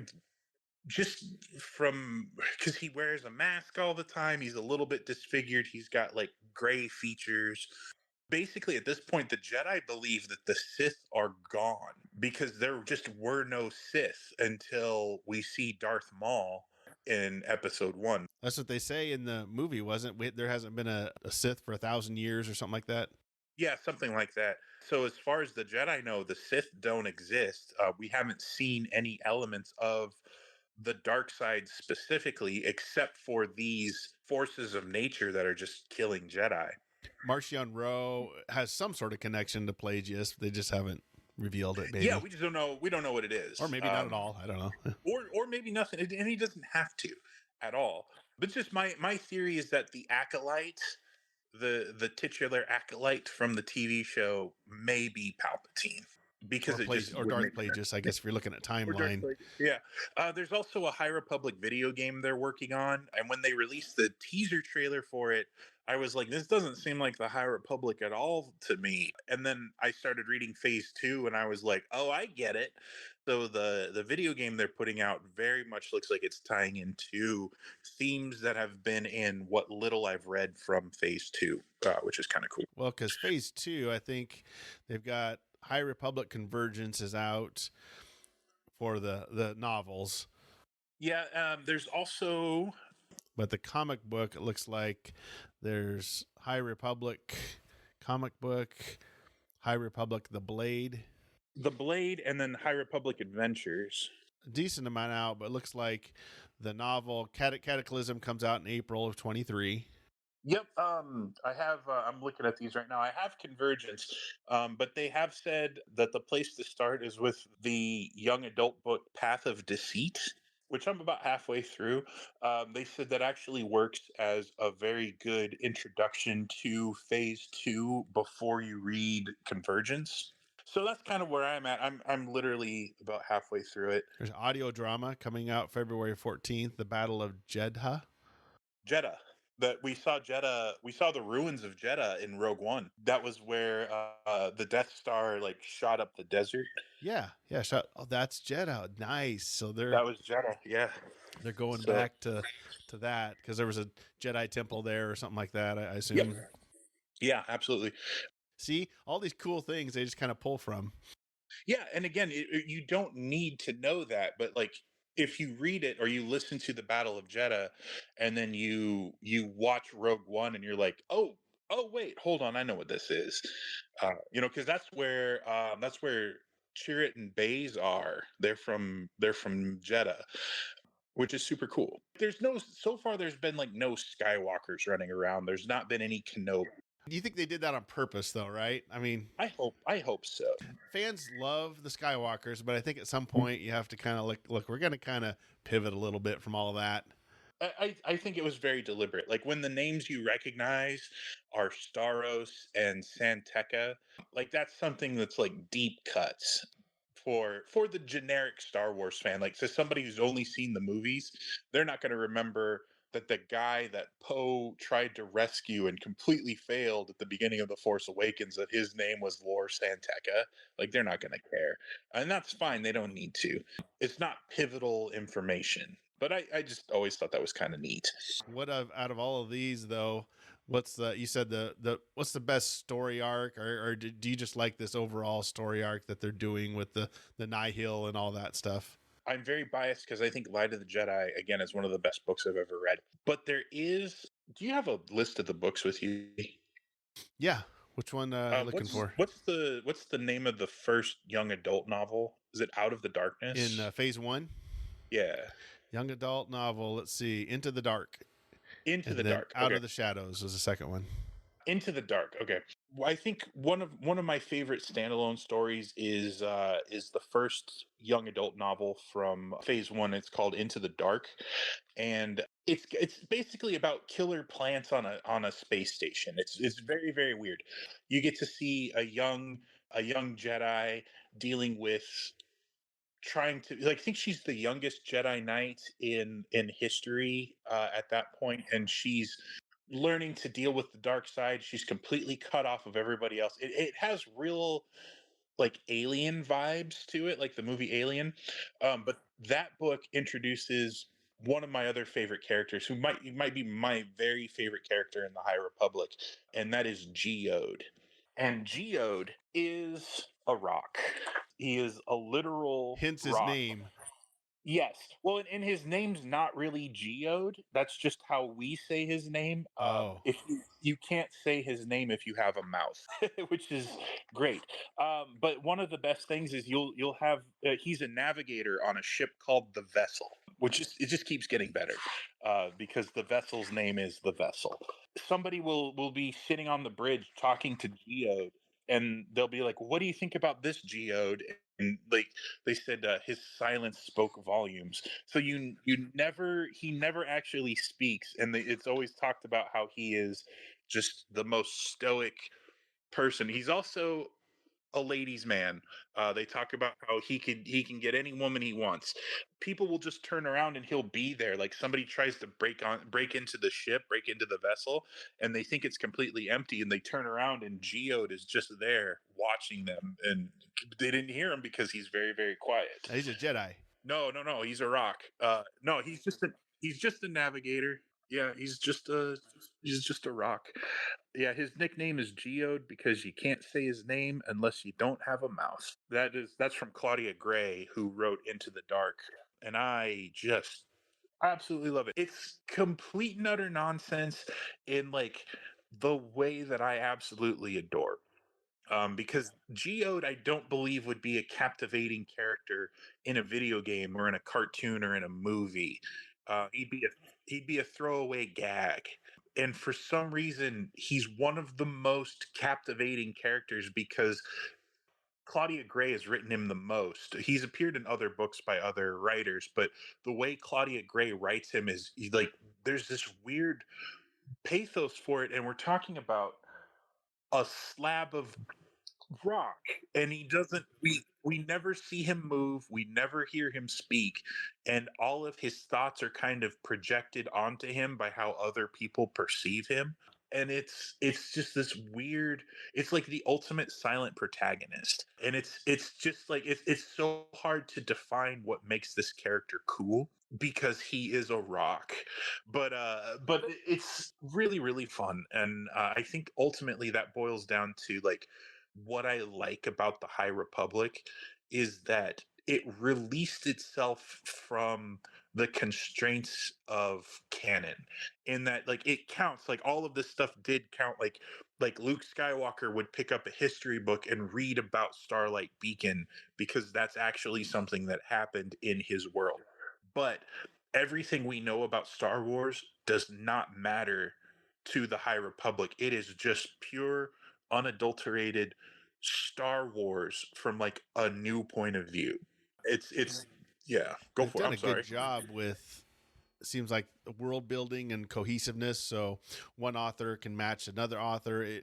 just from because he wears a mask all the time. He's a little bit disfigured. He's got like gray features. Basically, at this point, the Jedi believe that the Sith are gone because there just were no Sith until we see Darth Maul in Episode One. That's what they say in the movie, wasn't it? There hasn't been a Sith for 1,000 years or something like that. Yeah, something like that. So, as far as the Jedi know, the Sith don't exist. We haven't seen any elements of the dark side specifically, except for these forces of nature that are just killing Jedi. Marcion Rowe has some sort of connection to Plagius. They just haven't revealed it, maybe. Yeah, we just don't know. We don't know what it is, Or maybe not at all. I don't know. or maybe nothing. And he doesn't have to at all. But just my theory is that the acolyte, the titular acolyte from the TV show, may be Palpatine because it just Or would Darth make sense. Plagueis, I guess, if you're looking at Or Darth timeline. Plagueis. Yeah. There's also a High Republic video game they're working on, and when they released the teaser trailer for it, I was like, "This doesn't seem like the High Republic at all to me." And then I started reading Phase Two, and I was like, "Oh, I get it." So the video game they're putting out very much looks like it's tying into themes that have been in what little I've read from Phase Two, which is kind of cool. Well, because Phase 2, I think they've got High Republic Convergence is out for the novels. Yeah. There's also But the comic book, it looks like there's High Republic comic book, High Republic The Blade. The Blade, and then High Republic Adventures. A decent amount out, but it looks like the novel Cataclysm comes out in April of 23. Yep. I have. I'm looking at these right now. I have Convergence, but they have said that the place to start is with the young adult book Path of Deceit, which I'm about halfway through. They said that actually works as a very good introduction to Phase Two before you read Convergence. So that's kind of where I'm at. I'm literally about halfway through it. There's audio drama coming out February 14th, The Battle of Jedha. Jeddah. That we saw the ruins of Jeddah in Rogue One. That was where the Death Star like shot up the desert. Yeah. Oh, that's Jedha. Nice. So That was Jeddah. Yeah. they're going So- back to that because there was a Jedi temple there or something like that, I assume. Yep. Yeah, absolutely. See, all these cool things they just kind of pull from. Yeah, and again, you don't need to know that, but like if you read it or you listen to the Battle of Jeddah, and then you watch Rogue One, and you're like, oh wait, hold on, I know what this is, because that's where Chirrut and Baze are. They're from Jeddah, which is super cool. So far there's been like no Skywalkers running around. There's not been any Kenobi. You think they did that on purpose, though, right? I mean, I hope so. fans love the Skywalkers, but I think at some point you have to kind of look, we're going to kind of pivot a little bit from all of that. I think it was very deliberate. Like when the names you recognize are Staros and Santeca, like that's something that's like deep cuts for the generic Star Wars fan. Like, so somebody who's only seen the movies, they're not going to remember that the guy that Poe tried to rescue and completely failed at the beginning of The Force Awakens, that his name was Lor Santeca. Like, they're not going to care. And that's fine. They don't need to. It's not pivotal information. But I just always thought that was kind of neat. What out of all of these, though, what's what's the best story arc, or do you just like this overall story arc that they're doing with the Nihil and all that stuff? I'm very biased because I think Light of the Jedi, again, is one of the best books I've ever read. But do you have a list of the books with you? Yeah. Which one looking for? What's the name of the first young adult novel? Is it Out of the Darkness? In Phase 1? Yeah. Young adult novel. Let's see. Into the Dark. Into the Dark. Out of the Shadows was the second one. Into the Dark. Okay. Well, I think one of my favorite standalone stories is the first young adult novel from Phase 1. It's called Into the Dark, and it's basically about killer plants on a space station. It's very, very weird. You get to see a young Jedi dealing with trying to, like, I think she's the youngest Jedi Knight in history at that point, and she's learning to deal with the dark side. She's completely cut off of everybody else. It has real like alien vibes to it, like the movie Alien. But that book introduces one of my other favorite characters, who might be my very favorite character in the High Republic, and that is Geode. And Geode is a rock. He is a literal Hence his rock. name. Yes. Well, and his name's not really Geode. That's just how we say his name. Oh, If you can't say his name if you have a mouth, which is great. But one of the best things is you'll have he's a navigator on a ship called the Vessel, which is it just keeps getting better because the vessel's name is the Vessel. Somebody will be sitting on the bridge talking to Geode, and they'll be like, "What do you think about this, Geode?" And like they said, his silence spoke volumes. So you never he never actually speaks, and it's always talked about how he is just the most stoic person. He's also a ladies' man. They talk about how he can get any woman he wants. People will just turn around and he'll be there. Like somebody tries to break into the ship, break into the vessel, and they think it's completely empty, and they turn around and Geode is just there watching them, and they didn't hear him because he's very very quiet. he's a Jedi. No, he's a rock. No, he's just a navigator. Yeah, he's just a rock. Yeah, his nickname is Geode because you can't say his name unless you don't have a mouth. That's from Claudia Gray, who wrote Into the Dark, and I just absolutely love it. It's complete and utter nonsense in like the way that I absolutely adore. Because Geode, I don't believe would be a captivating character in a video game or in a cartoon or in a movie. He'd be a throwaway gag, and for some reason, he's one of the most captivating characters because Claudia Gray has written him the most. He's appeared in other books by other writers, but the way Claudia Gray writes him is like there's this weird pathos for it, and we're talking about a slab of rock, and he doesn't we never see him move, we never hear him speak, and all of his thoughts are kind of projected onto him by how other people perceive him. And it's just this weird, it's like the ultimate silent protagonist, and it's just like it's so hard to define what makes this character cool because he is a rock. But it's really really fun, and I think ultimately that boils down to like what I like about the High Republic is that it released itself from the constraints of canon, in that like it counts, like all of this stuff did count, like Luke Skywalker would pick up a history book and read about Starlight Beacon because that's actually something that happened in his world. But everything we know about Star Wars does not matter to the High Republic. It is just pure unadulterated Star Wars from like a new point of view. It's yeah, go They've for it. done I'm a good sorry. job with, it seems like, world building and cohesiveness. So one author can match another author. I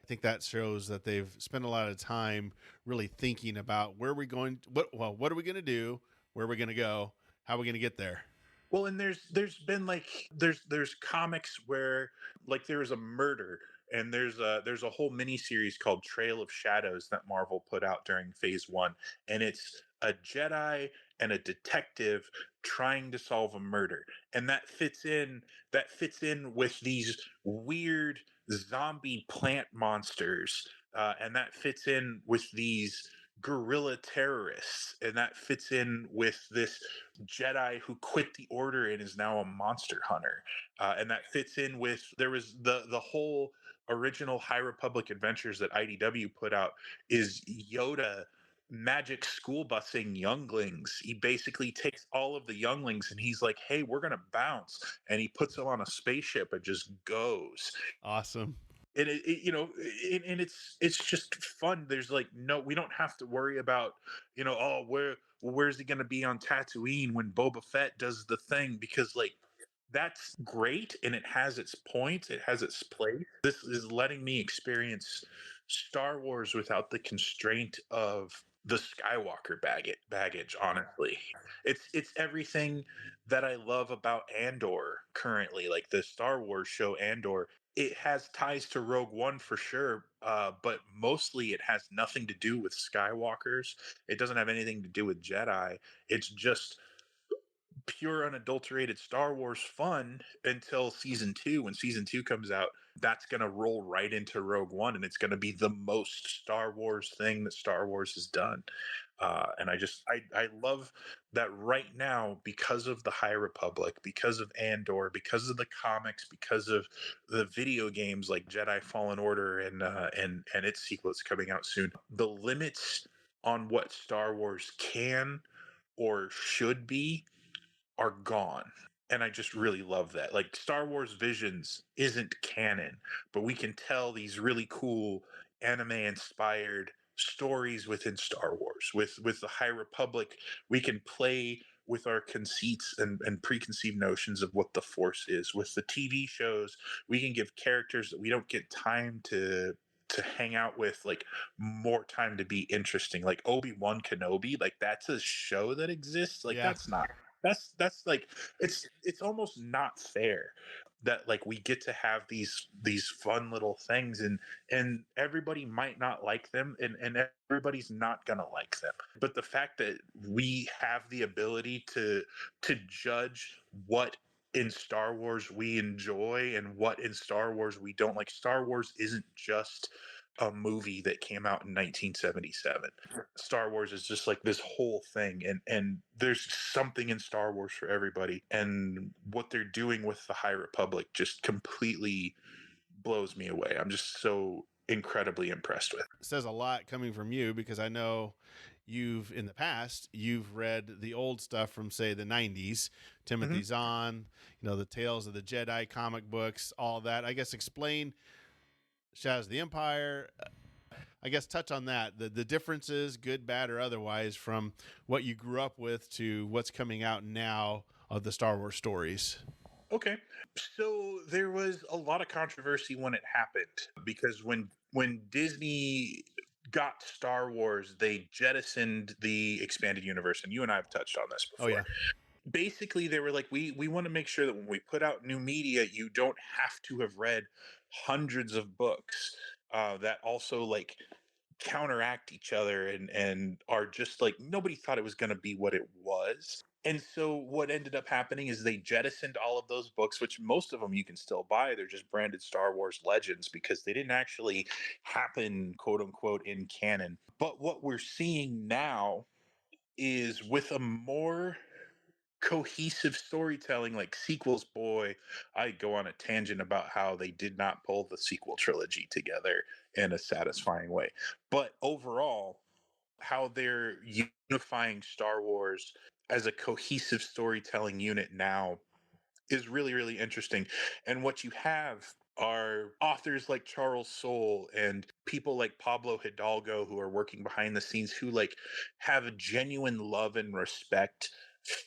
think that shows that they've spent a lot of time really thinking about where we're going. What are we going to do? Where are we going to go? How are we going to get there? Well, and there's been like there's comics where like there is a murder, and there's a whole mini series called Trail of Shadows that Marvel put out during Phase 1, and it's a Jedi and a detective trying to solve a murder. And that fits in with these weird zombie plant monsters, and that fits in with these guerrilla terrorists, and that fits in with this Jedi who quit the Order and is now a monster hunter, and that fits in with there was the whole original High Republic Adventures that IDW put out is Yoda magic school busing younglings. He basically takes all of the younglings and he's like, "Hey, we're gonna bounce," and he puts them on a spaceship and just goes. Awesome. And and it's just fun. There's like no, we don't have to worry about oh where's he gonna be on Tatooine when Boba Fett does the thing, because like that's great and it has its points, it has its place. This is letting me experience Star Wars without the constraint of the Skywalker baggage, honestly. It's everything that I love about Andor currently, like the Star Wars show Andor. It has ties to Rogue One for sure, but mostly it has nothing to do with Skywalkers. It doesn't have anything to do with Jedi. It's just pure unadulterated Star Wars fun until season 2. When season 2 comes out, that's going to roll right into Rogue One, and it's going to be the most Star Wars thing that Star Wars has done. And I love that right now, because of the High Republic, because of Andor, because of the comics, because of the video games like Jedi Fallen Order and its sequel that's coming out soon. The limits on what Star Wars can or should be are gone. And I just really love that. Like Star Wars Visions isn't canon, but we can tell these really cool anime inspired stories within Star Wars. With the High Republic, we can play with our conceits and preconceived notions of what the Force is. With the TV shows, we can give characters that we don't get time to hang out with like more time to be interesting, like Obi-Wan Kenobi. Like that's a show that exists. Like Yeah. that's like it's almost not fair that like we get to have these fun little things, and everybody might not like them, and everybody's not gonna like them, but the fact that we have the ability to judge what in Star Wars we enjoy and what in Star Wars we don't like. Star Wars isn't just a movie that came out in 1977. Star Wars is just like this whole thing, and there's something in Star Wars for everybody. And what they're doing with the High Republic just completely blows me away. I'm just so incredibly impressed with. It says a lot coming from you, because I know in the past you've read the old stuff from, say, the 90s, Timothy Zahn, the Tales of the Jedi comic books, all that. I guess explain Shadows of the Empire. I guess touch on that, the differences, good, bad, or otherwise, from what you grew up with to what's coming out now of the Star Wars stories. Okay. So there was a lot of controversy when it happened, because when Disney got Star Wars, they jettisoned the expanded universe, and you and I have touched on this before. Oh yeah. Basically, they were like, we want to make sure that when we put out new media, you don't have to have read hundreds of books that also like counteract each other and are just like, nobody thought it was going to be what it was. And so what ended up happening is they jettisoned all of those books, which most of them you can still buy. They're just branded Star Wars Legends because they didn't actually happen, quote unquote, in canon. But what we're seeing now is with a more cohesive storytelling like sequels. Boy, I go on a tangent about how they did not pull the sequel trilogy together in a satisfying way, but overall how they're unifying Star Wars as a cohesive storytelling unit now is really, really interesting. And what you have are authors like Charles Soule and people like Pablo Hidalgo who are working behind the scenes, who like have a genuine love and respect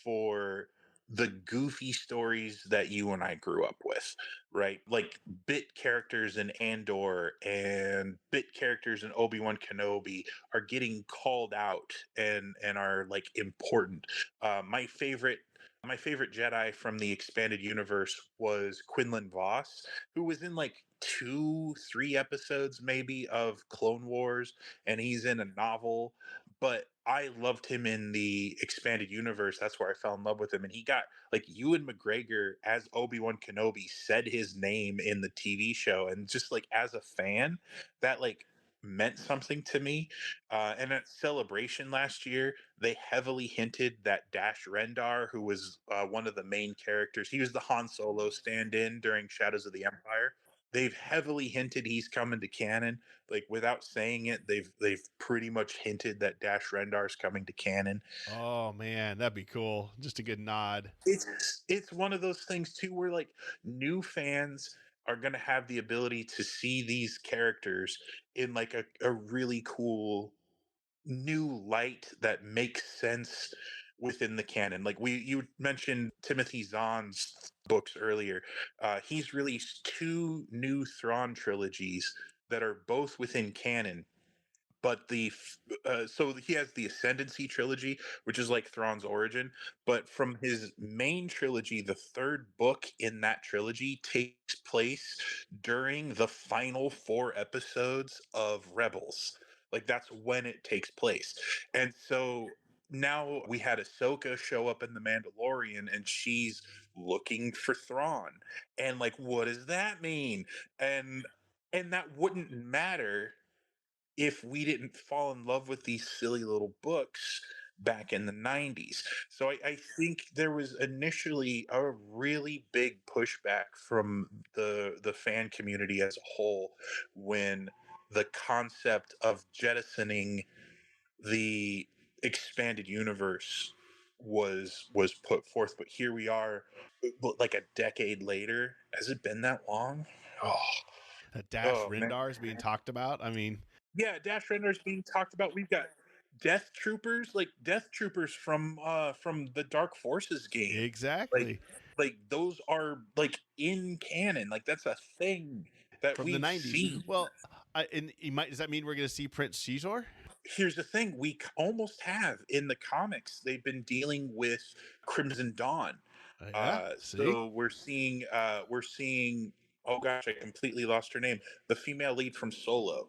for the goofy stories that you and I grew up with, right? Like bit characters in Andor and bit characters in Obi-Wan Kenobi are getting called out and are like important. My favorite Jedi from the expanded universe was Quinlan Voss, who was in like 2, 3 episodes maybe of Clone Wars, and he's in a novel. But I loved him in the expanded universe. That's where I fell in love with him. And he got like Ewan McGregor as Obi-Wan Kenobi said his name in the TV show. And just like as a fan, that like meant something to me. And at Celebration last year, they heavily hinted that Dash Rendar, who was one of the main characters, he was the Han Solo stand-in during Shadows of the Empire. They've heavily hinted he's coming to canon. Like without saying it, they've pretty much hinted that Dash Rendar's coming to canon. Oh man, that'd be cool. Just a good nod. It's one of those things too where like new fans are going to have the ability to see these characters in like a really cool new light that makes sense within the canon. Like you mentioned Timothy Zahn's books earlier. He's released 2 new Thrawn trilogies that are both within canon, but so he has the Ascendancy trilogy, which is like Thrawn's origin. But from his main trilogy, the third book in that trilogy takes place during the final 4 episodes of Rebels. Like that's when it takes place. And so now we had Ahsoka show up in The Mandalorian, and she's looking for Thrawn. And like, what does that mean? And that wouldn't matter if we didn't fall in love with these silly little books back in the 90s. So I think there was initially a really big pushback from the fan community as a whole when the concept of jettisoning the expanded universe was put forth. But here we are, like a decade later. Has it been that long? Oh, Dash oh man. Rendar is being talked about. I mean, Yeah, Dash Rendar is being talked about. We've got Death Troopers from the Dark Forces game. Like exactly. like those are like in canon. Like that's a thing that From the we've 90s. seen. Well, and he might, does that mean we're going to see Prince Caesar? Here's the thing: almost have in the comics. They've been dealing with Crimson Dawn. Yeah. See? So we're seeing. Oh gosh, I completely lost her name. The female lead from Solo.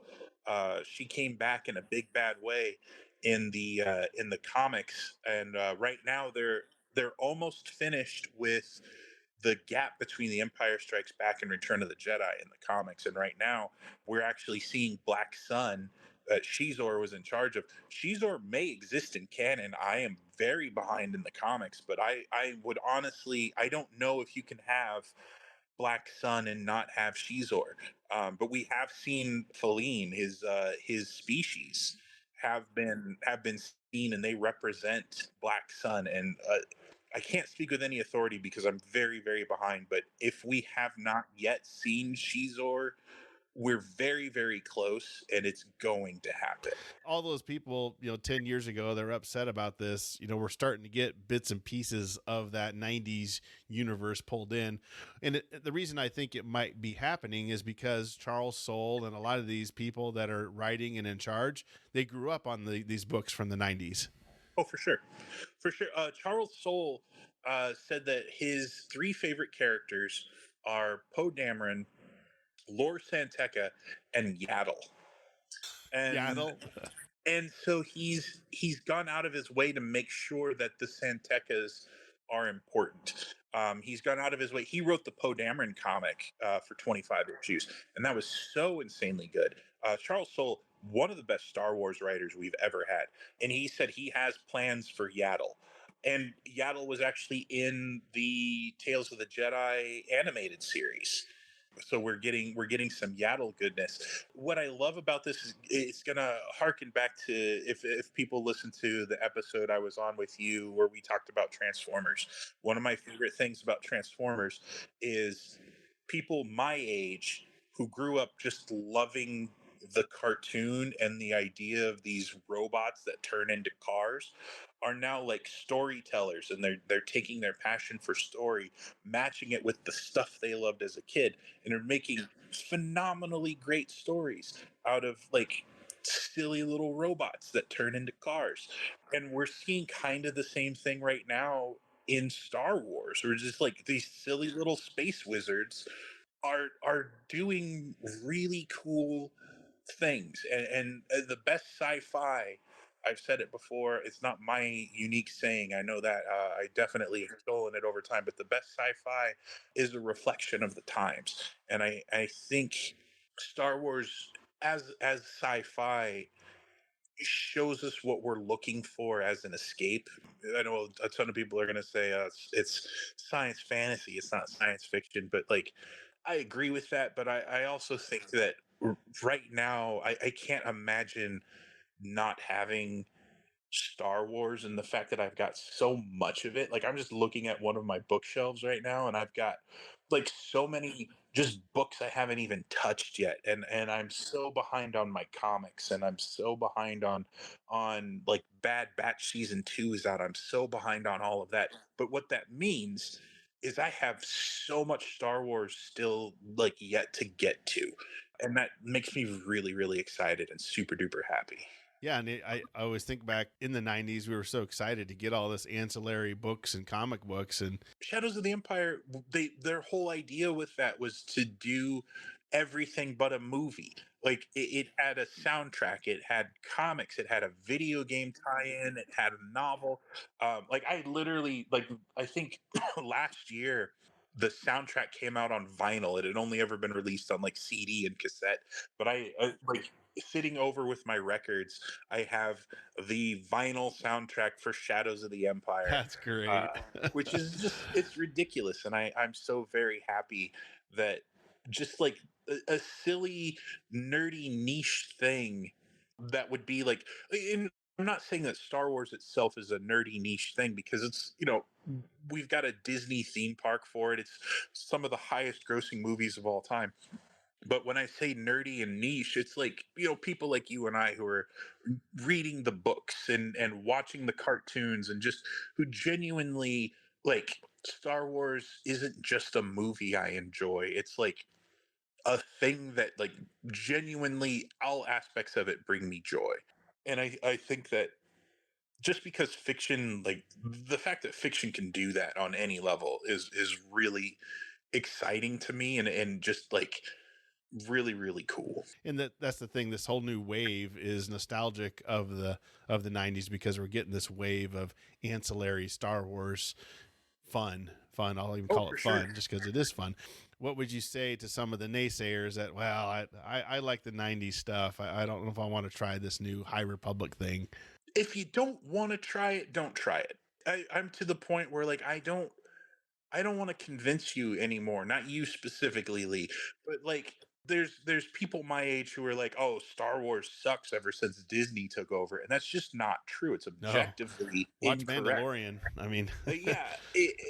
She came back in a big bad way in the comics, and right now they're almost finished with the gap between The Empire Strikes Back and Return of the Jedi in the comics. And right now we're actually seeing Black Sun that Shizor was in charge of. Shizor may exist in canon. I am very behind in the comics, but I would honestly, I don't know if you can have Black Sun and not have Shizor. But we have seen Feline, his species, have been seen, and they represent Black Sun. And I can't speak with any authority because I'm very very behind. But if we have not yet seen Shizor, we're very very close, and it's going to happen. All those people, 10 years ago, they're upset about this. We're starting to get bits and pieces of that 90s universe pulled in. And the reason I think it might be happening is because Charles Soule and a lot of these people that are writing and in charge, they grew up on these books from the 90s. Oh, for sure, for sure. Charles Soule said that his 3 favorite characters are Poe Dameron, Lor Santeca, and Yaddle. And Yaddle. and so he's gone out of his way to make sure that the Santecas are important. He's gone out of his way. He wrote the Poe Dameron comic for 25 issues, and that was so insanely good. Charles Soule, one of the best Star Wars writers we've ever had, and he said he has plans for Yaddle. And Yaddle was actually in the Tales of the Jedi animated series, so we're getting some Yaddle goodness. What I love about this is it's gonna harken back to if people listen to the episode I was on with you where we talked about Transformers. One of my favorite things about Transformers is people my age who grew up just loving the cartoon and the idea of these robots that turn into cars are now like storytellers, and they're taking their passion for story, matching it with the stuff they loved as a kid, and are making phenomenally great stories out of like silly little robots that turn into cars. And we're seeing kind of the same thing right now in Star Wars. We're just like these silly little space wizards are doing really cool things, and the best sci-fi. I've said it before. It's not my unique saying. I know that I definitely have stolen it over time. But the best sci-fi is a reflection of the times, and I think Star Wars as sci-fi shows us what we're looking for as an escape. I know a ton of people are going to say it's science fantasy, it's not science fiction, but like I agree with that. But I also think that right now I can't imagine not having Star Wars, and the fact that I've got so much of it. Like I'm just looking at one of my bookshelves right now, and I've got like so many just books I haven't even touched yet. And I'm so behind on my comics, and I'm so behind on like Bad Batch season 2 is out. I'm so behind on all of that. But what that means is I have so much Star Wars still like yet to get to. And that makes me really, really excited and super duper happy. Yeah, and I always think back in the '90s, we were so excited to get all this ancillary books and comic books, and Shadows of the Empire, their whole idea with that was to do everything but a movie. Like it had a soundtrack, it had comics, it had a video game tie-in, it had a novel. Like I literally, like I think last year the soundtrack came out on vinyl. It had only ever been released on like CD and cassette. But I like sitting over with my records, I have the vinyl soundtrack for Shadows of the Empire, that's great. uh, which is just it's ridiculous, and I'm so very happy that just like a silly nerdy niche thing that would be like in, I'm not saying that Star Wars itself is a nerdy niche thing because it's, you know, we've got a Disney theme park for it. It's some of the highest grossing movies of all time. But when I say nerdy and niche, it's like, you know, people like you and I who are reading the books and watching the cartoons and just who genuinely like Star Wars isn't just a movie I enjoy. It's like a thing that like genuinely all aspects of it bring me joy. And I think that just because fiction, like the fact that fiction can do that on any level is really exciting to me and just like really, really cool. And that's the thing. This whole new wave is nostalgic of the '90s because we're getting this wave of ancillary Star Wars fun. I'll even Oh, call for it sure. fun just because it is fun. What would you say to some of the naysayers that, well, I like the '90s stuff. I don't know if I want to try this new High Republic thing. If you don't want to try it, don't try it. I'm to the point where like I don't want to convince you anymore. Not you specifically, Lee, but like there's people my age who are like, "Oh, Star Wars sucks ever since Disney took over," and that's just not true. It's No, objectively watch incorrect. Mandalorian. I mean, Yeah,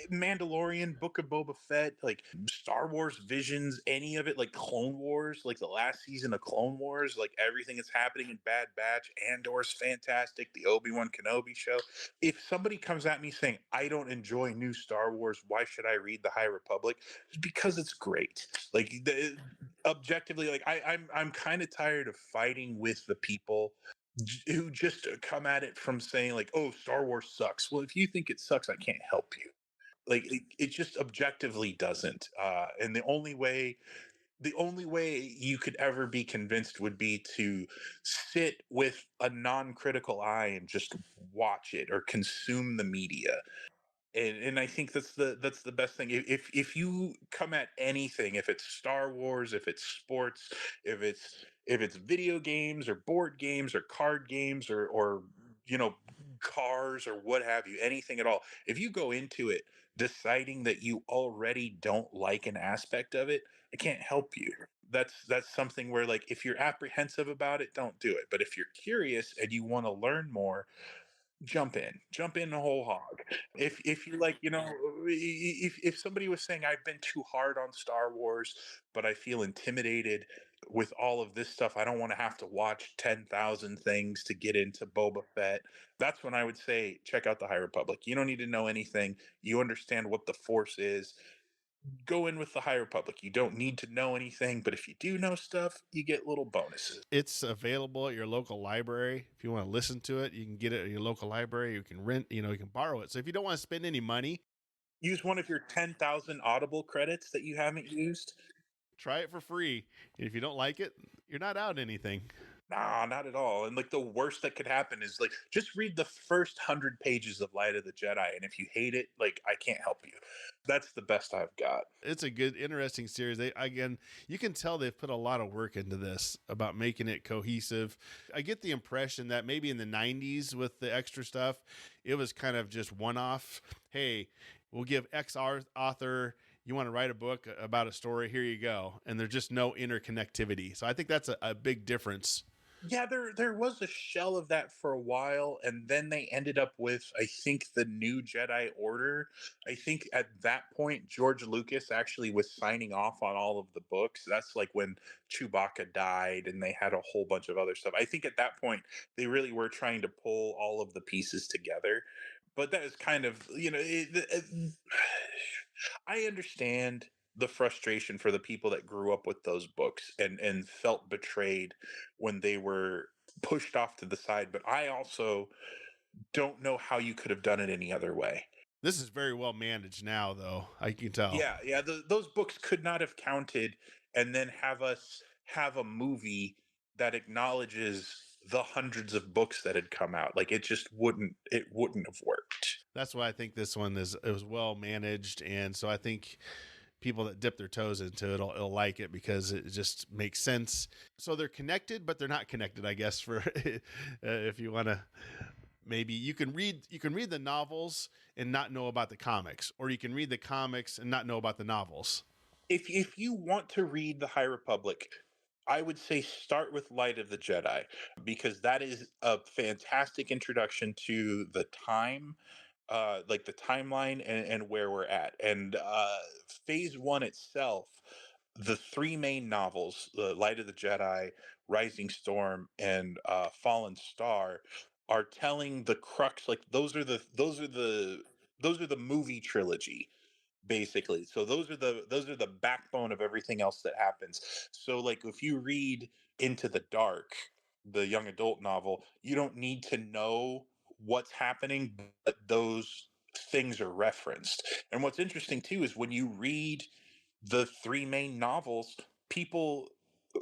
Mandalorian, Book of Boba Fett, like Star Wars Visions, any of it, like Clone Wars, like the last season of Clone Wars, like everything that's happening in Bad Batch, Andor's fantastic, the Obi-Wan Kenobi show. If somebody comes at me saying I don't enjoy new Star Wars, why should I read the High Republic? It's because it's great. Like objectively, like I'm kind of tired of fighting with the people who just come at it from saying like, "Oh, Star Wars sucks." Well, if you think it sucks, I can't help you. Like it just objectively doesn't. And the only way you could ever be convinced would be to sit with a non-critical eye and just watch it or consume the media. And I think that's the best thing. If you come at anything, if it's Star Wars, if it's sports, if it's video games or board games or card games or you know cars or what have you, anything at all, if you go into it deciding that you already don't like an aspect of it, I can't help you. That's something where like if you're apprehensive about it, don't do it. But if you're curious and you want to learn more, jump in the whole hog. If you like, you know, if somebody was saying I've been too hard on Star Wars, but I feel intimidated with all of this stuff, I don't want to have to watch 10,000 things to get into Boba Fett. That's when I would say check out the High Republic. You don't need to know anything. You understand what the Force is. Go in with the High Republic. You don't need to know anything, but if you do know stuff, you get little bonuses. it's available at your local library. If you want to listen to it, you can get it at your local library. You can rent, you can borrow it. So if you don't want to spend any money, Use one of your 10,000 Audible credits that you haven't used. try it for free. And if you don't like it, you're not out anything. Nah, not at all. And like the worst that could happen is like just read the first 100 pages of Light of the Jedi, and if you hate it, like I can't help you. That's the best I've got. It's a good, interesting series. Again, you can tell they've put a lot of work into this about making it cohesive. I get the impression that maybe in the '90s with the extra stuff, it was kind of just one off. Hey, we'll give X author. You want to write a book about a story? Here you go. And there's just no interconnectivity. So I think that's a big difference. Yeah, there was a shell of that for a while, and then they ended up with I think the new Jedi Order. I think at that point George Lucas actually was signing off on all of the books. That's like when Chewbacca died, and they had a whole bunch of other stuff. I think at that point they really were trying to pull all of the pieces together. But that is kind of I understand the frustration for the people that grew up with those books and felt betrayed when they were pushed off to the side. But I also don't know how you could have done it any other way. This is very well managed now, though. I can tell. Yeah. Those books could not have counted and then have us have a movie that acknowledges the hundreds of books that had come out. Like it wouldn't have worked. That's why I think this one it was well managed, and so I think people that dip their toes into it will like it because it just makes sense. So they're connected, but they're not connected, I guess. For if you want to, maybe you can read the novels and not know about the comics, or you can read the comics and not know about the novels. If you want to read the High Republic, I would say start with Light of the Jedi, because that is a fantastic introduction to the time, like the timeline and where we're at. And phase one itself, the three main novels, the Light of the Jedi, Rising Storm, and Fallen Star, are telling the crux. Like those are the movie trilogy, basically. So those are the backbone of everything else that happens. So like if you read Into the Dark, the young adult novel, you don't need to know what's happening, but those things are referenced. And what's interesting too is when you read the three main novels, people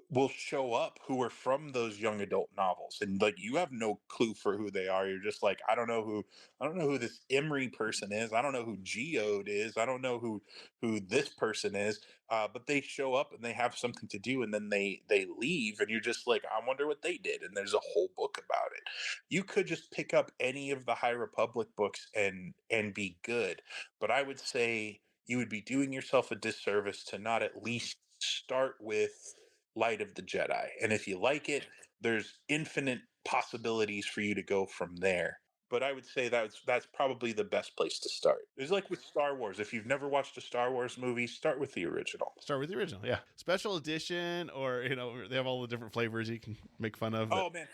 will show up who are from those young adult novels, and like you have no clue for who they are. You're just like, I don't know who this Emery person is. I don't know who Geode is. I don't know who this person is. But they show up and they have something to do, and then they leave, and you're just like, I wonder what they did. And there's a whole book about it. You could just pick up any of the High Republic books and be good. But I would say you would be doing yourself a disservice to not at least start with Light of the Jedi. And if you like it, there's infinite possibilities for you to go from there. But I would say that's probably the best place to start. It's like with Star Wars. If you've never watched a Star Wars movie, start with the original. Start with the original, yeah. Special edition, or they have all the different flavors you can make fun of. Oh man!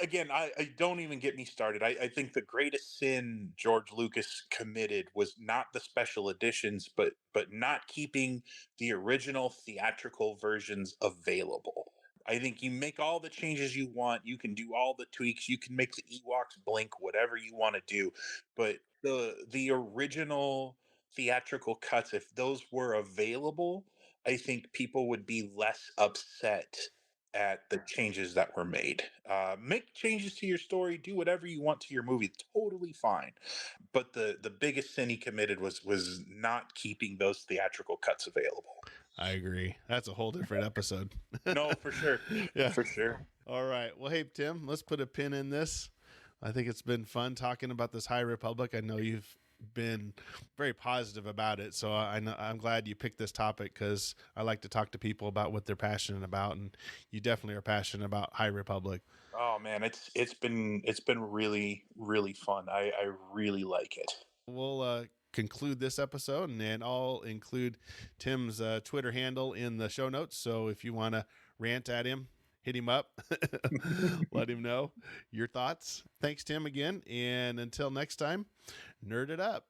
Again, I don't even get me started. I think the greatest sin George Lucas committed was not the special editions, but not keeping the original theatrical versions available. I think you make all the changes you want. You can do all the tweaks. You can make the Ewoks blink, whatever you want to do. But the original theatrical cuts, if those were available, I think people would be less upset at the changes that were made. Make changes to your story, do whatever you want to your movie, totally fine. But the biggest sin he committed was not keeping those theatrical cuts available. I agree. That's a whole different episode. No, for sure. Yeah. For sure. All right. Well, hey, Tim, let's put a pin in this. I think it's been fun talking about this High Republic. I know you've been very positive about it, so I'm glad you picked this topic, because I like to talk to people about what they're passionate about, and you definitely are passionate about High Republic. Oh man, it's been really really fun. I really like it. We'll conclude this episode, and then I'll include Tim's Twitter handle in the show notes. So if you want to rant at him, hit him up, let him know your thoughts. Thanks, Tim, again. And until next time, nerd it up.